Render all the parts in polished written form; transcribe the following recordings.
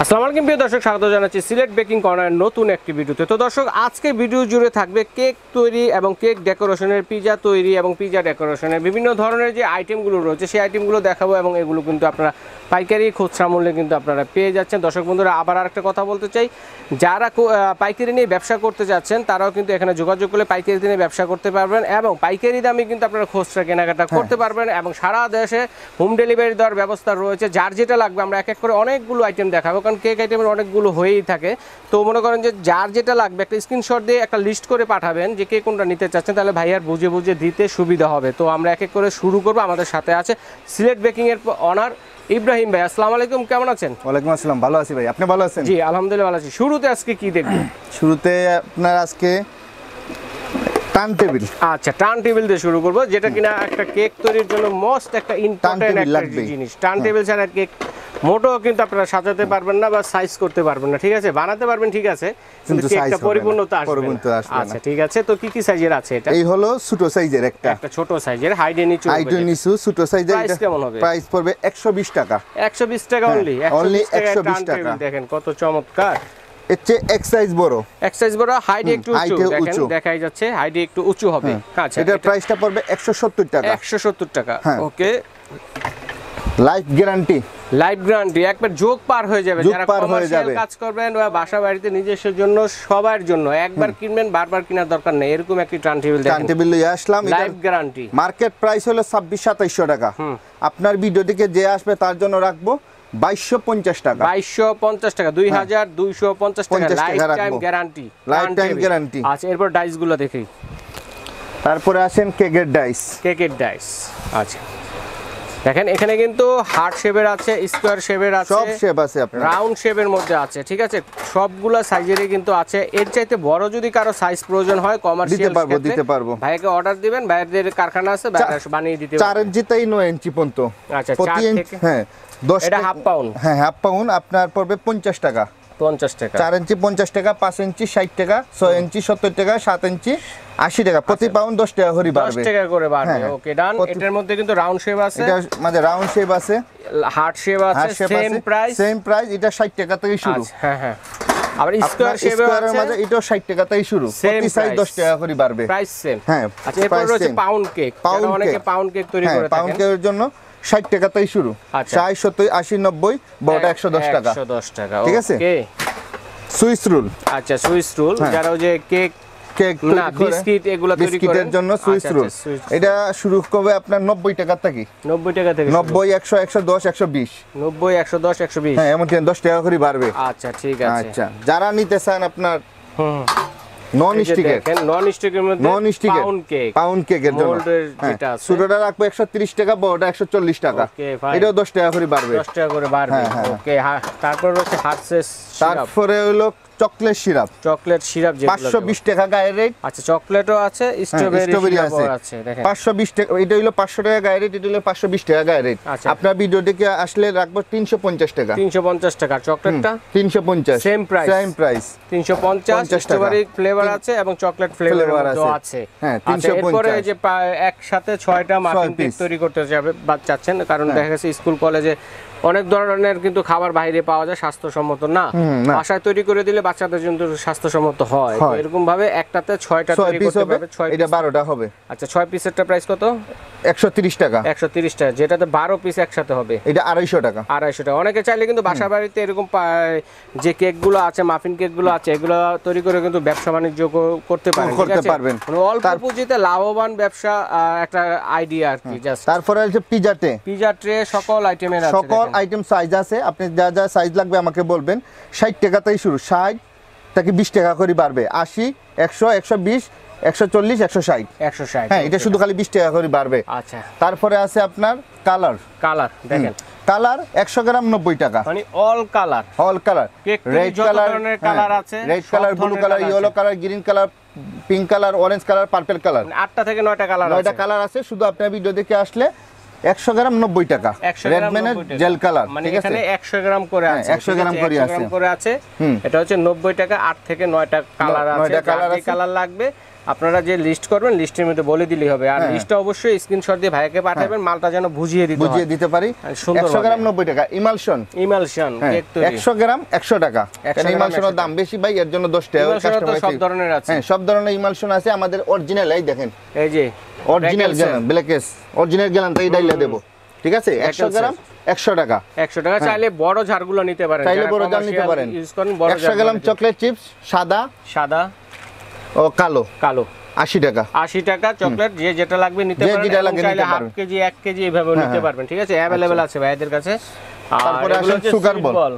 আসসালামু আলাইকুম প্রিয় দর্শক, স্বাগত জানাচ্ছি সিলেট বেকিং কর্নারের নতুন একটি ভিডিওতে। তো দর্শক, আজকে ভিডিও জুড়ে থাকবে কেক তৈরি এবং কেক ডেকোরেশনের, পিজা তৈরি এবং পিজা ডেকোরেশনের বিভিন্ন ধরনের যে আইটেমগুলো রয়েছে সেই আইটেমগুলো দেখাবো এবং এগুলো কিন্তু আপনারা পাইকারি খুচরা মূল্যে কিন্তু আপনারা পেয়ে যাচ্ছেন। দর্শক বন্ধুরা, আবার আরেকটা কথা বলতে চাই, যারা পাইকারি নিয়ে ব্যবসা করতে যাচ্ছেন তারাও কিন্তু এখানে যোগাযোগ করলে পাইকারি নিয়ে ব্যবসা করতে পারবেন এবং পাইকারি দামে কিন্তু আপনারা খুচরা কেনাকাটা করতে পারবেন এবং সারা দেশে হোম ডেলিভারি দেওয়ার ব্যবস্থা রয়েছে। যার যেটা লাগবে আমরা এক এক করে অনেকগুলো আইটেম দেখাবো, কারণ কেক আইটেমের অনেকগুলো হয়েই থাকে। তো মনে করেন যে যার যেটা লাগবে একটা স্ক্রিনশট দিয়ে একটা লিস্ট করে পাঠাবেন যে কে কোনটা নিতে চাচ্ছেন, তাহলে ভাইয়ার বুঝে বুঝে দিতে সুবিধা হবে। তো আমরা এক এক করে শুরু করবো। আমাদের সাথে আছে সিলেট বেকিং এর অনার ইব্রাহিম ভাই। আসসালামু আলাইকুম, কেমন আছেন? ওয়ালাইকুম আসসালাম, ভালো আছি ভাই, আপনি ভালো আছেন? জি আলহামদুলিল্লাহ ভালো আছি। শুরুতে আজকে কি দেখবেন? শুরুতে আপনার আজকে টার্ন টেবিল। আচ্ছা, টার্ন টেবিল দিয়ে শুরু করবো, যেটা কিনা একটা কেক তৈরির জন্য মোস্ট একটা ইম্পর্টেন্ট একটা জিনিস। টার্ন টেবিল ছাড়া কেক মোটেও কিন্তু আপনারা সাজাতে পারবেন না বা সাইজ করতে পারবেন না। ঠিক আছে, বানাতে পারবেন ঠিক আছে, কিন্তু কেকটা পরিপূর্ণতা আসবে না। আচ্ছা ঠিক আছে, তো কি কি সাইজের আছে এটা? এই হলো ছোট সাইজের একটা ছোট সাইজের হাইডে নিচু ছোট সাইজের। প্রাইস কেমন হবে? প্রাইস পড়বে 120 টাকা। 120 টাকা অনলি? 120 টাকা। দেখেন কত চমৎকার। এর চেয়ে এক সাইজ বড়, এক সাইজ বড়, হাইটে একটু উঁচু, দেখেন দেখাই যাচ্ছে হাইটে একটু উঁচু হবে। আচ্ছা, এটার প্রাইসটা পড়বে 170 টাকা। 170 টাকা। ওকে, লাইফ গ্যারান্টি। লাইফ গ্যারান্টি, একবার যোগ পার হয়ে যাবে। যারা কমার্শিয়াল কাজ করবেন বা বাসা বাড়িতে নিজস্বের জন্য, সবার জন্য একবার কিনবেন, বারবার কেনার দরকার নেই। এরকম একটি টার্ন টেবিল দেখেন, টার্ন টেবিল নিয়ে আসলাম। Life guarantee. মার্কেট প্রাইস হলো 26-2700 টাকা। আপনার ভিডিও থেকে যে আসবে তার জন্য রাখবো 2250 টাকা। 2250 টাকা, 2250 টাকা life time guarantee. Life time guarantee. আচ্ছা, এরপর ডাইস গুলো দেখি। তারপরে আসেন কেকের ডাইস। কেকের ডাইস, আচ্ছা দেখেন এখানে কিন্তু হার্ট শেপের আছে, স্কয়ার শেপের আছে, সব শেপ আছে, আপনার রাউন্ড শেপের মধ্যে আছে। ঠিক আছে, সবগুলা সাইজেরই কিন্তু আছে। এর চাইতে বড় যদি কারো সাইজ প্রয়োজন হয় কমার্শিয়াল দিতে পারবো। ভাইকে অর্ডার দিবেন, ভাইদের কারখানা আছে, ভাইরা বানিয়ে দিতে পারবে। 4 ইঞ্চি তাই 9 ইঞ্চি পর্যন্ত। আচ্ছা, প্রতি ইঞ্চি, হ্যাঁ 10 এটা হাফ পাউন্ড। হ্যাঁ হাফ পাউন্ড আপনার পড়বে 50 টাকা। 50 টাকা। 4 ইঞ্চি 50 টাকা, 5 ইঞ্চি 60 টাকা, 6 ইঞ্চি 70 টাকা, 7 ইঞ্চি 80 টাকা। প্রতি পাউন্ড 10 টাকা করে বাড়বে। 10 টাকা করে বাড়বে। ওকে ডান। এটার মধ্যে কিন্তু রাউন্ড শেপ আছে, এটা মানে রাউন্ড শেপ আছে, হার্ট শেপ আছে, সেম প্রাইস। সেম প্রাইস, এটা 60 টাকা থেকে শুরু। হ্যাঁ হ্যাঁ, আবার স্কয়ার শেপে আছে, মানে এটাও 60 টাকা থেকে শুরু। প্রতি সাইজ 10 টাকা করে বাড়বে। Price same. হ্যাঁ, আচ্ছা, এরপর রয়েছে পাউন্ড কেক। অনেকে পাউন্ড কেক তৈরি করে থাকেন। পাউন্ড কেকের জন্য 60 টাকা থেকে শুরু। 60, 70, 80, 90, বড়টা 110 টাকা। 110 টাকা। ঠিক আছে। ওকে, সুইস রোল। আচ্ছা, সুইস রোল, যারা ওই যে কেক না বিস্কিট এগুলো তৈরি করে, বিস্কিটের জন্য সুইস রোল। এটা শুরু হবে আপনার 90 টাকা থেকে। 90 টাকা থেকে 90, 100, 110, 120। 90, 110, 120। হ্যাঁ, এমন 10 টাকা করে বাড়বে। আচ্ছা ঠিক আছে। আচ্ছা, যারা নিতে চান আপনার নন স্টিকের, নন স্টিকের মধ্যে নন স্টিকের পাউন্ড কেকের জন্য যেটা আছে ছোটটা রাখবো 130 টাকা, বড়টা 140 টাকা। এটাও 10 টাকা করে বাড়বে। 10 টাকা করে বাড়বে। ওকে, তারপর হচ্ছে হার্টসেস, তারপরে হলো চকলেট সিরাপ। চকলেট সিরাপ যেগুলো 520 টাকা গায়ের রেট। আচ্ছা, চকলেটও আছে, স্ট্রবেরি আছে। দেখেন 520 টাকা। এটা হলো 500 টাকা গায়ের রেট, এটা হলো 520 টাকা গায়ের রেট। আপনার ভিডিও থেকে আসলে রাখবো 350 টাকা। 350 টাকা। চকলেটটা 350, সেম প্রাইস। 350 স্ট্রবেরি ফ্লেভার আছে এবং চকলেট ফ্লেভার আছে। হ্যাঁ, আচ্ছা, এরপরে যে একসাথে 6টা মাফিন কেক তৈরি করতে যাবে চাচ্ছেন, কারণ দেখা গেছে স্কুল কলেজে অনেক ধরনের কিন্তু খাবার বাইরে পাওয়া যায়, স্বাস্থ্যসম্মত না, বাসায় তৈরি করে দিলে বাচ্চাদের জন্য স্বাস্থ্যসম্মত হয়। এরকম ভাবে একটাতে 6টা তৈরি করতে পারবে। 6 এটা 12টা হবে। আচ্ছা, 6 পিসেরটা প্রাইস কত? 130 টাকা। 130 টাকা, যেটাতে 12 পিস একসাথে হবে, এটা 250 টাকা। 250 টাকা। অনেকে চাইলে কিন্তু বাসা বাড়িতে এরকম যে কেকগুলো আছে, মাফিন কেকগুলো আছে, এগুলো তৈরি করে কিন্তু ব্যবসা বাণিজ্য করতে পারবেন। অল্প পুঁজিতে লাভবান ব্যবসা, একটা আইডিয়া আর কি। জাস্ট তারপরে আছে পিজা ট্রে, সকল আইটেমের আছে, সকল আইটেম সাইজ আছে। আপনি যা যা সাইজ লাগবে আমাকে বলবেন। 60 টাকা থেকে শুরু, 60 থেকে 20 টাকা করে বাড়বে। 80, 100, 120, 140, 160। হ্যাঁ, এটা শুধু খালি 20 টাকা করে বাড়বে। আচ্ছা, তারপরে আছে আপনার কালার দেখেন, কালার 100 গ্রাম 90 টাকা। মানে অল কালার রেড কালার আছে, red colour, blue colour, yellow colour, green colour, pink colour, orange colour, purple colour. 8টা থেকে 9টা কালার আছে। 9টা কালার আছে। শুধু আপনার ভিডিও দেখে আসলে 100 গ্রাম 90 টাকা। রেডম্যানের জেল কালার, মানে এখানে 100 গ্রাম করে আছে, 100 গ্রাম করে আছে। এটা হচ্ছে 90 টাকা। 8 থেকে 9টা কালার আছে। যে কালার লাগবে আপনারা যে লিস্ট করবেন লিস্টের মধ্যে বলে দিলেই হবে। আর লিস্টটা অবশ্যই স্ক্রিনশট দিয়ে ভাইকে পাঠাবেন, মালটা যেন বুঝিয়ে দিতে পারি। 100 গ্রাম 90 টাকা। ইমালশন কেক তৈরি 100 গ্রাম 100 টাকা। কারণ ইমালশনের দাম বেশি ভাই, এর জন্য 10 টাকা কাস্টমার। সব ধরনের আছে, হ্যাঁ সব ধরনের ইমালশন আছে আমাদের। অরিজিনাল এই দেখেন, এই যে অরিজিনাল গ্যালান ব্ল্যাকেস, অরিজিনাল গ্যালান তাই ডাইলা দেব, ঠিক আছে? 100 গ্রাম 100 টাকা। 100 টাকা। চাইলে বড় ঝাড়গুলো নিতে পারেন, চাইলে বড় ঝাড় নিতে পারেন। 100 গ্রাম চকলেট চিপস সাদা ও কালো 80 টাকা। 80 টাকা চকলেট, যে যেটা লাগবে নিতে পারেন। চাইলে হাফ কেজি 1 কেজি এভাবে নিতে পারবেন, ঠিক আছে? अवेलेबल আছে ভাইদের কাছে। তারপরে আসলে সুগার বল।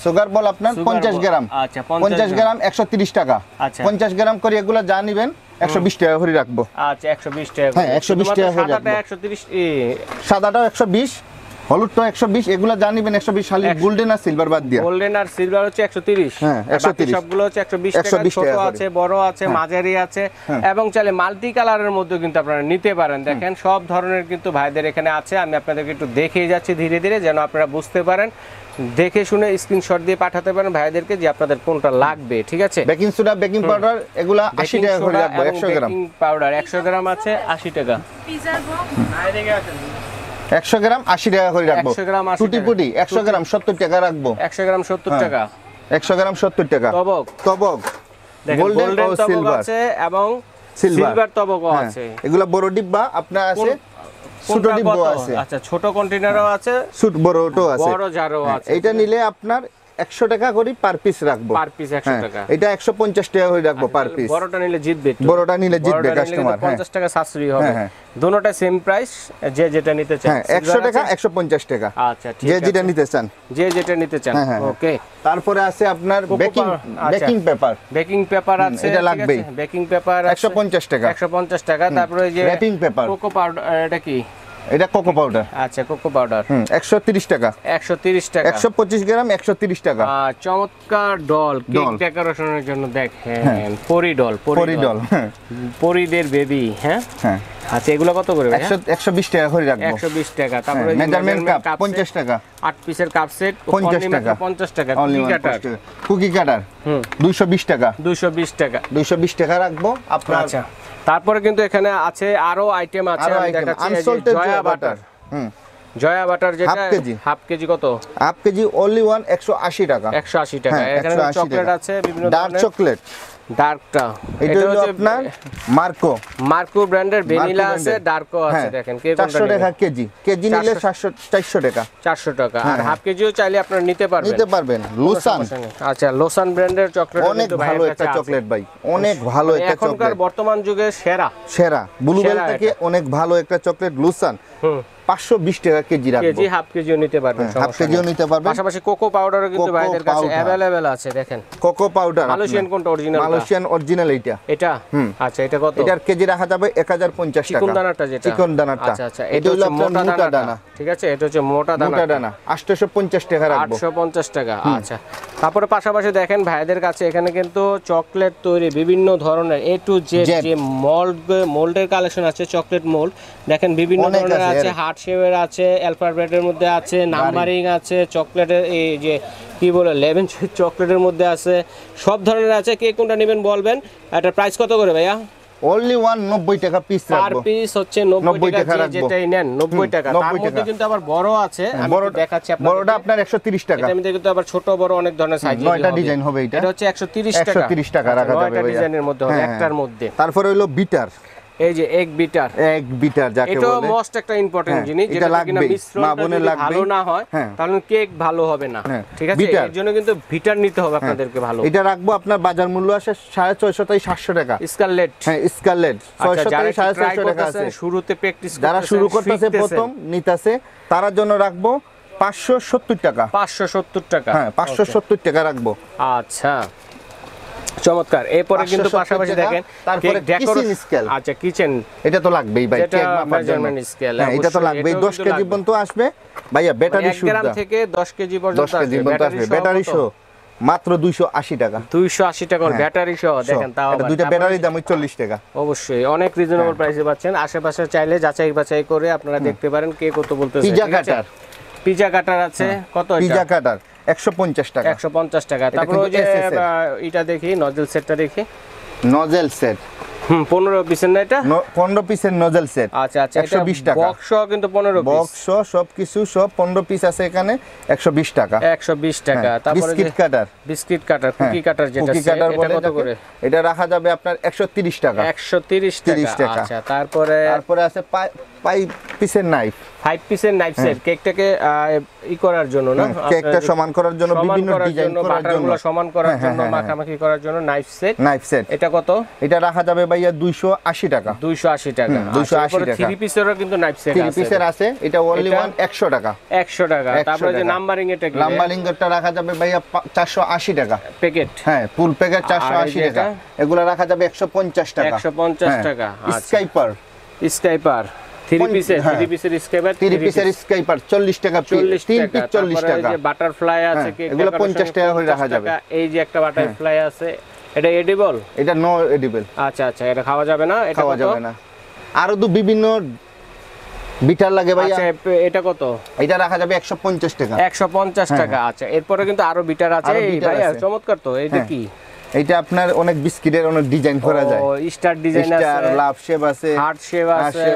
সুগার বল আপনার 50 গ্রাম। আচ্ছা 50 গ্রাম 130 টাকা। 50 গ্রাম করে এগুলা যা নেবেন 120 টাকা করে রাখবো। আচ্ছা 120 টাকা। হ্যাঁ 120 টাকা করে রাখবো। 130 সাদাটাও 120, হলুদটাও 120, এগুলা যা নেবেন 120। খালি গোল্ডেন আর সিলভার বাদ দিয়া। গোল্ডেন আর সিলভার হচ্ছে 130। হ্যাঁ 130। সবগুলো হচ্ছে 120 টাকা। ছোট আছে, বড় আছে, মাঝারি আছে এবং চাইলে মাল্টি কালারের মধ্যে কিন্তু আপনারা নিতে পারেন। দেখেন সব ধরনের কিন্তু ভাইদের এখানে আছে। আমি আপনাদেরকে একটু দেখিয়ে যাচ্ছি ধীরে ধীরে, যেন আপনারা বুঝতে পারেন। দেখে শুনে স্ক্রিনশট দিয়ে পাঠাতে পারেন ভাইদেরকে যে আপনাদের কোনটা লাগবে, ঠিক আছে? বেকিং সোডা, বেকিং পাউডার এগুলা 80 টাকা করে রাখবো। 100 গ্রাম বেকিং পাউডার 100 গ্রাম আছে 80 টাকা। 100 গ্রাম 80 টাকা করে রাখবো। 100 গ্রাম 80 টুটি পুটি 100 গ্রাম 70 টাকা রাখবো। 100 গ্রাম 70 টাকা। 100 গ্রাম 70 টাকা। তবক গোল্ডেন তবক আছে এবং সিলভার তবকও আছে। এগুলা বড় ডিব্বা আপনার আছে, ছোট ডিব্বা আছে। আচ্ছা ছোট কন্টেনারও আছে, ছোট বড়টো আছে, বড় জারও আছে। এটা নিলে আপনার 100 টাকা করে পার পিস রাখবো। পার পিস 100 টাকা। এটা 150 টাকা করে রাখবো পার পিস। বড়টা নিলে জিতবে, বড়টা নিলে জিতবে কাস্টমার। 50 টাকা সাশ্রয়ী হবে। দুটোটা সেম প্রাইস, যে যেটা নিতে চান। 100 টাকা 150 টাকা। আচ্ছা ঠিক আছে, যে যেটা নিতে চান, যে যেটা নিতে চান। ওকে। তারপরে আছে আপনার বেকিং পেপার। বেকিং পেপার আছে, এটা লাগবেই। বেকিং পেপার 150 টাকা। 150 টাকা। তারপরে এই যে র‍্যাপিং পেপার, কোকো পাউডার, এটা কি? এটা কোকো পাউডার। আচ্ছা কোকো পাউডার 130 টাকা। 130 টাকা। 125 গ্রাম 130 টাকা। চমৎকার ডল, কেক ডেকোরেশনের জন্য দেখেন। পরি ডল, পরিদের বেবি। হ্যাঁ হ্যাঁ। আচ্ছা এগুলো কত করে ভাই? 120 টাকা করে রাখবো। 120 টাকা। তারপরে মেজারমেন্ট কাপ 50 টাকা। 8 পিসের কাপ সেট 50 টাকা। 50 টাকা। কুকি কাটার 220 টাকা। 220 টাকা। 220 টাকা রাখবো আপনার। আচ্ছা তারপরে কিন্তু এখানে আছে আরো আইটেম আছে, আমি দেখাচ্ছি। জয়া বাটার। জয়া বাটার যেটা হাফ কেজি কত? হাফ কেজি অনলি 180 টাকা। 180 টাকা। এখানে চকলেট আছে বিভিন্ন ধরনের। ডার্ক চকলেট, ডার্কটা এটা হলো আপনার মার্কো ব্র্যান্ডের ভ্যানিলা আছে, ডার্কও আছে। দেখেন কে কোনটা 400 টাকা কেজি। কেজি নিলে 400 টাকা। 400 টাকা। আর হাফ কেজিও চাইলে আপনারা নিতে পারবেন। লোসান। আচ্ছা লোসান ব্র্যান্ডের চকলেট অনেক ভালো একটা চকলেট ভাই, অনেক ভালো একটা চকলেট। এখনকার বর্তমান যুগে সেরা ব্লুবেল থেকে অনেক ভালো একটা চকলেট লোসান। 520 টাকা কেজি রাখবো। কেজি হাফ কেজিও নিতে পারবেন, হাফ কেজিও নিতে পারবেন। পাশাপাশি কোকো পাউডারও কিন্তু ভাইদের কাছে अवेलेबल আছে। দেখেন কোকো পাউডার মালয়েশিয়ান কোনটা অরিজিনাল? মালয়েশিয়ান অরিজিনাল এটা। আচ্ছা এটা কত? এটার কেজি রাখা যাবে 1050 টাকা। চিকন দানাটা যেটা? চিকন দানাটা। আচ্ছা এটা হলো মোটা দানা। ঠিক আছে, এটা হচ্ছে মোটা দানা। 850 টাকা রাখবো। 850 টাকা। আচ্ছা তারপরে পাশাপাশি দেখেন ভাইদের কাছে এখানে কিন্তু চকলেট তৈরি বিভিন্ন ধরনের A to Z যে মোল্ডের কালেকশন আছে, চকলেট মোল্ড দেখেন বিভিন্ন ধরনের আছে। হার্ট শেপের আছে, অ্যালফাবেটের মধ্যে আছে, নাম্বারিং আছে, চকলেটের এই যে কি বলে 11 চকলেটের মধ্যে আছে, সব ধরনের আছে। কে কোনটা নেবেন বলবেন। এটা প্রাইস কত করে ভাইয়া? অনলি 190 টাকা পিস রাখবো। পার পিস হচ্ছে 90 টাকা। যেটাই নেন 90 টাকা। তার মধ্যে কিন্তু আবার বড় আছে, আমি দেখাচ্ছি আপনাদের। বড়টা আপনার 130 টাকা। এটা মধ্যে কিন্তু আবার ছোট বড় অনেক ধরনের সাইজ হবে। 9টা ডিজাইন হবে এটা। এটা হচ্ছে 130 টাকা। 130 টাকা রাখা যাবে ভাইয়া। 9টা ডিজাইনের মধ্যে হবে, একটার মধ্যে। তারপরে হলো বিটার। এই যে এক বিটার যাকে বলে, এটা মোস্ট একটা ইম্পর্টেন্ট জিনিস, যেটা কিনা মিশ্রণটা ভালো না হয় তাহলে কেক ভালো হবে না। ঠিক আছে, এর জন্য কিন্তু বিটার নিতে হবে আপনাদেরকে ভালো। এটা রাখবো আপনার বাজার মূল্য আছে 650 থেকে 700 টাকা। স্কারলেট, স্কারলেট 600 থেকে 750 টাকা আছে। শুরুতে প্র্যাকটিস যারা শুরু করতেছে প্রথম নিতেছে তার জন্য রাখবো 570 টাকা। 570 টাকা। 570 টাকা রাখবো। আচ্ছা চমৎকার। এরপরে কিন্তু পাশাপাশি দেখেন তারপরে কিচেন স্কেল। আচ্ছা কিচেন, এটা তো লাগবেই ভাই, কেক মাপার জন্য এটা তো লাগবেই। 10 কেজি পর্যন্ত আসবে ভাইয়া। ব্যাটারি 1 গ্রাম থেকে 10 কেজি পর্যন্ত আসবে। ব্যাটারি সহ মাত্র 280 টাকা। 280 টাকার ব্যাটারি সহ দেখেন। তাও এটা দুইটা ব্যাটারি দাম 40 টাকা। অবশ্যই অনেক রিজনেবল প্রাইসে পাচ্ছেন। আশেপাশে চাইলে যাচাই বাছাই করে আপনারা দেখতে পারেন কে কত বলতেছে। পিজা কাটার আছে কত? পিজা কাটার 150 টাকা। 150 টাকা। তারপর ওই যে এটা দেখি নজেল সেটটা দেখি। নজেল সেট 15 পিসের না এটা? 15 পিসের নজল সেট। আচ্ছা আচ্ছা, 120 টাকা। বক্স কিন্তু 15 পিস। বক্স সবকিছু সব 15 পিস আছে এখানে, 120 টাকা। 120 টাকা। তারপরে বিস্কিট কাটার, কুকি কাটার যেটা আছে এটা কত করে? এটা রাখা যাবে আপনার 130 টাকা। 130 টাকা। আচ্ছা, তারপরে আছে 5 পিসের নাইফ। 5 পিসের নাইফ সেট, কেকটাকে ই করার জন্য না, কেকটা সমান করার জন্য, বিভিন্ন ডিজাইন করার জন্য, সমান করার জন্য, মাখামাখি করার জন্য নাইফ সেট। এটা কত? এটা রাখা যাবে ভাইয়া 280 টাকা। 280 টাকা। 280 টাকা। 3 পিসেরও কিন্তু নাইফ সেট আছে। 3 পিসের আছে, এটা অনলি 100 টাকা। 100 টাকা। তারপরে যে নাম্বারিং, এটা কি? নাম্বারিং এরটা রাখা যাবে ভাইয়া 480 টাকা প্যাকেট। হ্যাঁ, ফুল প্যাকেট 480 টাকা। এগুলা রাখা যাবে 150 টাকা। 150 টাকা। স্কাইপার 3 পিসের স্কাইপার, 3 পিসের স্কাইপার 40 টাকা পিস। 3 পিস 40 টাকা। এই যে বাটারফ্লাই আছে, এগুলো 50 টাকা করে রাখা যাবে। এই যে একটা বাটারফ্লাই আছে, এটা এডিবল? এটা নো এডিবল। আচ্ছা আচ্ছা, এটা খাওয়া যাবে না? এটা খাওয়া যাবে না। আরো তো বিভিন্ন বিটার লাগে ভাইয়া। আচ্ছা, এটা কত? এটা রাখা যাবে 150 টাকা। 150 টাকা। আচ্ছা, এরপরে কিন্তু আরো বিটার আছে। এই ভাইয়া চমৎকার তো, এইটা কি? এটা আপনার অনেক বিস্কিটের অনেক ডিজাইন করা যায়। স্টার ডিজাইন আছে, স্টার, লাভ শেপ আছে, হার্ট শেপ আছে,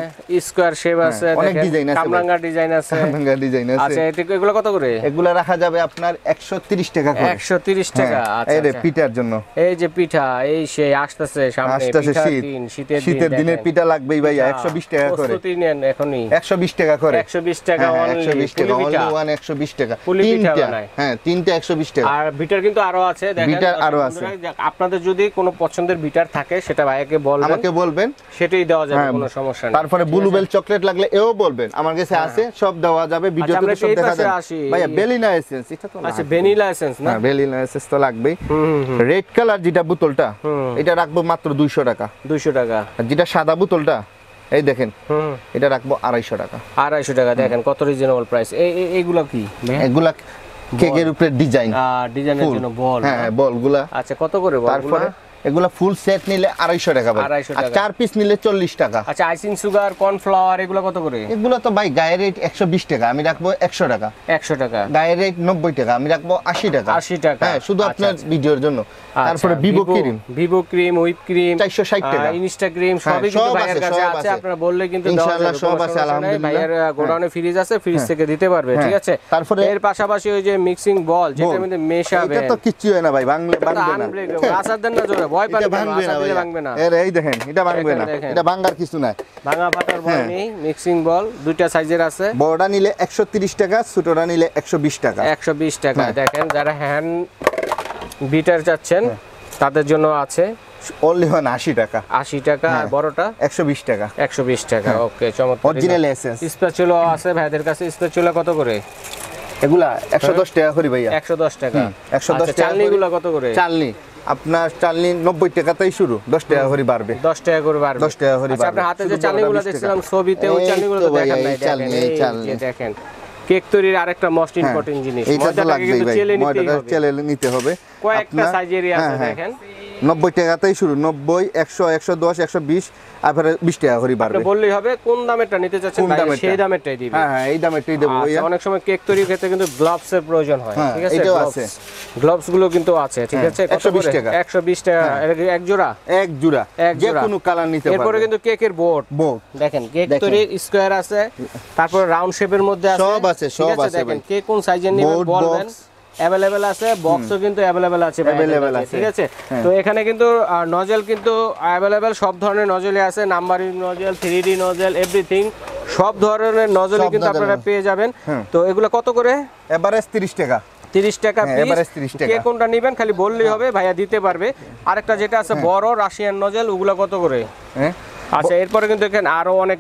স্কয়ার শেপ আছে, অনেক ডিজাইন আছে, কামরাঙ্গা ডিজাইন আছে, কামরাঙ্গা ডিজাইন আছে। আচ্ছা, এগুলো কত করে? এগুলো রাখা যাবে আপনার 130 টাকা করে। 130 টাকা। আচ্ছা, এই পিঠার জন্য। এই যে পিঠা, এই সেই আসতেছে সামনে, শীতের দিনের পিঠা লাগবেই ভাইয়া, 120 টাকা করে। প্রস্তুতি নেন এখনি। 120 টাকা করে। 120 টাকা অনলি। 120 টাকা অনলি, 120 টাকা। তিনটা, হ্যাঁ, তিনটা 120 টাকা। আর বিটার কিন্তু আরো আছে, দেখেন বিটার আরো আছে। আপনাদের যদি কোনো পছন্দের বিটার থাকে সেটা ভাইয়াকে বলবেন, আমাকে বলবেন, সেটাই দেওয়া যাবে, কোনো সমস্যা নেই। তারপরে ব্লুবেল চকলেট লাগলে এও বলবেন, আমার কাছে আছে, সব দেওয়া যাবে। ভিডিওতে সব দেখা যাবে ভাইয়া। ভ্যানিলা এসেন্স, এটা তো আচ্ছা, ভ্যানিলা এসেন্স না? ভ্যানিলা এসেন্স তো লাগবেই। রেড কালার যেটা বোতলটা, এটা রাখবো মাত্র 200 টাকা। 200 টাকা। আর যেটা সাদা বোতলটা, এই দেখেন, এটা রাখবো 250 টাকা। 250 টাকা। দেখেন কত রিজনেবল প্রাইস। এইগুলো কি? এগুলা কেকের উপরে ডিজাইন, ডিজাইনের জন্য বল। হ্যাঁ, বলগুলা। আচ্ছা, কত করে বলগুলা? তারপরে এগুলা ফুল সেট নিলে 250 টাকা ভাই। 250 টাকা। আর 4 পিস নিলে 40 টাকা। আচ্ছা, আইসিং সুগার, কর্নফ্লাওয়ার, এগুলো কত করে? এগুলো তো ভাই গায়ের রেট 120 টাকা, আমি রাখবো 100 টাকা। 100 টাকা। গায়ের রেট 90 টাকা, আমি রাখবো 80 টাকা। 80 টাকা। হ্যাঁ, শুধু আপনার ভিডিওর জন্য। তারপরে ভিভো ক্রিম, হুইপ ক্রিম 460 টাকা। ইনস্টা ক্রিম সবই কিন্তু ভাইয়ের কাছে আছে, আপনারা বললে কিন্তু ইনশাআল্লাহ সব আছে, আলহামদুলিল্লাহ। ভাইয়ের গোডাউনে ফ্রিজ আছে, ফ্রিজ থেকে দিতে পারবে, ঠিক আছে? তারপরে এর পাশাপাশি ওই যে মিক্সিং বল, যেটার মধ্যে মেশাবে, এটা তো কিচ্ছু হয় না ভাই, ভাঙবে না। আসার দেন না জোরে, ভয় পাবেন না, আসার দিলে ভাঙবে না। এই দেখেন, এটা ভাঙবে না, এটা ভাঙার কিছু নাই। ভাঙা ফাটার ভয় নেই। মিক্সিং বল দুইটা সাইজের আছে। বড়টা নিলে 130 টাকা, ছোটটা নিলে 120 টাকা। 120 টাকা। দেখেন, যারা হ্যান্ড বিটার চাচ্ছেন তাদের জন্য আছে অনলি 80 টাকা। 80 টাকা। আর বড়টা 120 টাকা। 120 টাকা। ওকে, চমৎকার। Original essence. স্প্যাচুলা আছে ভাইদের কাছে। স্প্যাচুলা কত করে? এগুলা 110 টাকা করে ভাইয়া। 110 টাকা। 110 টাকা। চালনিগুলো কত করে? চালনি আপনার 90 টাকাতেই শুরু, 10 টাকা করে বাড়বে। 10 টাকা করে বাড়বে। 10 টাকা করে বাড়বে। আপনার হাতে যে চালনিগুলো দেখছিলাম ছবিতে, ওই চালনিগুলো তো দেখেন নাই। এই দেখেন, কেক তৈরির আরেকটা মোস্ট ইম্পর্টেন্ট জিনিস, ময়দাটাকে কিন্তু চেলে নিতে হবে। কয়েকটা সাইজেরই আছে, দেখেন 90 টাকাতেই শুরু। 90, 100, 110, 120, আর 20 টাকা করে বাড়বে। আপনি বললেই হবে কোন দামেরটা নিতে চাচ্ছেন, সেই দামেরটাই দিবেন। হ্যাঁ, এই দামেরটাই দেব ভাইয়া। অনেক সময় কেক তৈরির ক্ষেত্রে কিন্তু গ্লাভস এর প্রয়োজন হয়, ঠিক আছে? এটাও আছে, গ্লাভস গুলো কিন্তু আছে, ঠিক আছে? 120 টাকা। 120 টাকা। এক জোড়া? এক জোড়া, যে কোনো কালার নিতে পারবেন। এরপরে কিন্তু কেকের বোর্ড দেখেন, কেক তৈরির স্কয়ার আছে, তারপর রাউন্ড শেপের মধ্যে আছে, সব আছে, সব আছে। দেখেন কে কোন সাইজের নেবেন বলবেন, अवेलेबल আছে, বক্সও কিন্তু अवेलेबल আছে, ঠিক আছে? তো এখানে কিন্তু নজেল কিন্তু अवेलेबल, সব ধরনের নজেলই আছে, numbering nozzle, 3D nozzle, everything, সব ধরনের নজেলই কিন্তু আপনারা পেয়ে যাবেন। তো এগুলো কত করে? এভারেজ 30 টাকা। 30 টাকা পিস। কে কোনটা নেবেন খালি বললেই হবে, ভাইয়া দিতে পারবে। আরেকটা যেটা আছে বড় রাশিয়ান নজেল, ওগুলো কত করে? আচ্ছা, এরপরে কিন্তু দেখেন আরো অনেক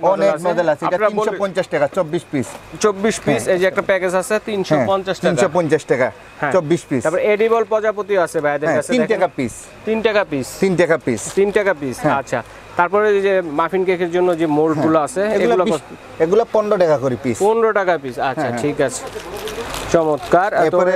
মডেল আছে। এটা 350 টাকা 24 পিস। 24 পিস। এই যে একটা প্যাকেজ আছে 350 টাকা। 350 টাকা 24 পিস। তারপর এডিবল প্রজাপতি আছে ভাইদের কাছে, 3 টাকা পিস। 3 টাকা পিস। 3 টাকা পিস। 3 টাকা পিস। আচ্ছা, তারপরে এই যে মাফিন কেকের জন্য যে মোল্ডগুলো আছে, এগুলো 15 টাকা করে পিস। 15 টাকা পিস। আচ্ছা, ঠিক আছে, চমৎকার। এরপরে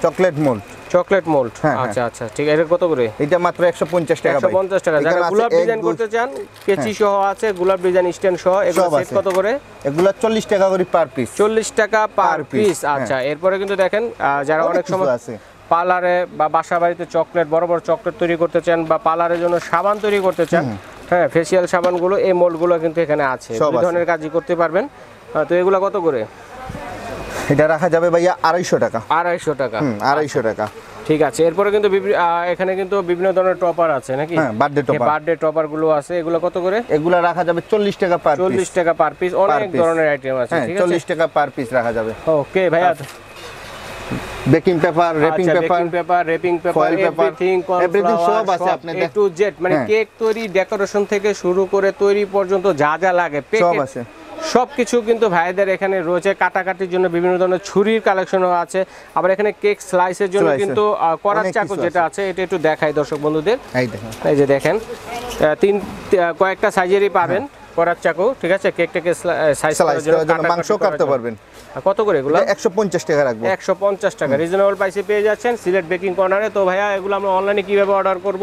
চকলেট মোল্ড। Chocolate mould. আচ্ছা আচ্ছা, ঠিক আছে। এটা কত করে? এটা মাত্র 150 টাকা ভাই। 150 টাকা। যারা গোলাপ ডিজাইন করতে চান, কেচি সহ আছে, গোলাপ ডিজাইন স্ট্যান্ড সহ, এগুলো সেট কত করে? এগুলো 40 টাকা করে পার পিস। 40 টাকা পার পিস। আচ্ছা, এরপরে কিন্তু দেখেন যারা অনেক সময় পার্লারে বা বাসা বাড়িতে চকলেট বড় বড় চকলেট তৈরি করতে চান বা পার্লারের জন্য সাবান তৈরি করতে চান, হ্যাঁ ফেসিয়াল সাবানগুলো এই মোল্ডগুলো কিন্তু এখানে আছে, সব দুই আছে। ধরনের কাজই করতে পারবেন। তো এগুলো কত করে? এটা রাখা যাবে ভাইয়া 250 টাকা। 250 টাকা। 250 টাকা। ঠিক আছে। এরপরে কিন্তু এখানে কিন্তু বিভিন্ন ধরনের টপার আছে নাকি? হ্যাঁ, বার্থডে টপার। বার্থডে টপার গুলো আছে, এগুলো কত করে? এগুলা রাখা যাবে 40 টাকা পার পিস। 40 টাকা পার পিস, অনেক ধরনের আইটেম আছে, হ্যাঁ, ঠিক আছে? 40 টাকা পার পিস রাখা যাবে। ওকে ভাইয়া। Baking paper, wrapping paper, wrapping paper, foil paper, everything সব আছে এ আপনাদের। টু জেড, মানে কেক তৈরি ডেকোরেশন থেকে শুরু করে তৈরি পর্যন্ত যা যা লাগে সব আছে। সবকিছু কিন্তু ভাইদের এখানে রয়েছে। কাটাকাটির জন্য বিভিন্ন ধরনের ছুরির কালেকশনও আছে, আবার এখানে কেক স্লাইসের জন্য কিন্তু করার চাকু যেটা আছে এটা একটু দেখাই দর্শক বন্ধুদের। এই দেখেন, এই যে দেখেন কয়েকটা সাইজেরই পাবেন করার চাকু, ঠিক আছে? কেকটাকে সাইজ করার জন্য মাংস কাটতে পারবেন। কত করে এগুলো? 150 টাকা রাখবো। 150 টাকা রিজনেবল প্রাইসে পেয়ে যাচ্ছেন সিলেট বেকিং কর্নারে। তো ভাইয়া এগুলো আমরা অনলাইনে কিভাবে অর্ডার করব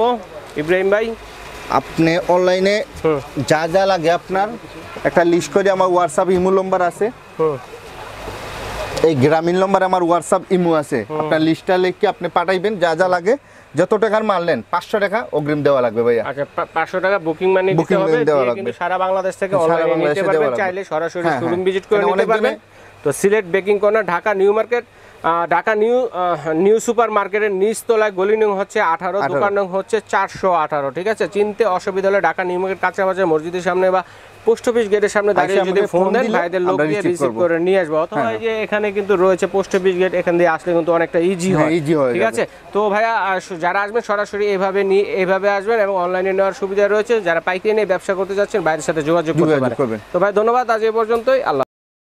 ইব্রাহিম ভাই? আপনি অনলাইনে যা যা লাগে আপনার একটা লিস্ট করে, আমার হোয়াটসঅ্যাপ ইমো নম্বর আছে, এই গ্রামীণ নম্বরে আমার হোয়াটসঅ্যাপ ইমো আছে, আপনার লিস্টটা লিখে আপনি পাঠাইবেন যা যা লাগে। যত টাকার মাল নেন 500 টাকা অগ্রিম দেওয়া লাগবে ভাইয়া। আচ্ছা, 500 টাকা বুকিং মানি দিতে হবে, কিন্তু সারা বাংলাদেশ থেকে অনলাইনে নিতে পারবেন, চাইলে সরাসরি শোরুম ভিজিট করে নিতে পারবেন। তো Sylhet baking corner, Dhaka new market, Dhaka new super মার্কেটের নিচতলায়, গলি নং হচ্ছে 18, দোকান নং হচ্ছে 418, ঠিক আছে? চিনতে অসুবিধা হলে ঢাকা নিউ মার্কেট কাঁচা বাজার মসজিদের সামনে বা পোস্ট অফিস গেটের সামনে দাঁড়িয়ে যদি ফোন দেন, ভাইদের লোক দিয়ে রিসিভ করে নিয়ে আসবো। অথবা এই যে এখানে কিন্তু রয়েছে পোস্ট অফিস গেট, এখান দিয়ে আসলে কিন্তু অনেকটা ইজি হয়, ঠিক আছে? তো ভাইয়া যারা আসবেন সরাসরি এইভাবে আসবেন, এবং অনলাইনে নেওয়ার সুবিধা রয়েছে। যারা পাইকারি নিয়ে ব্যবসা করতে যাচ্ছেন বাইরের সাথে যোগাযোগ করতে পারেন। তো ভাই ধন্যবাদ, আজ এই পর্যন্তই। আল্লাহ।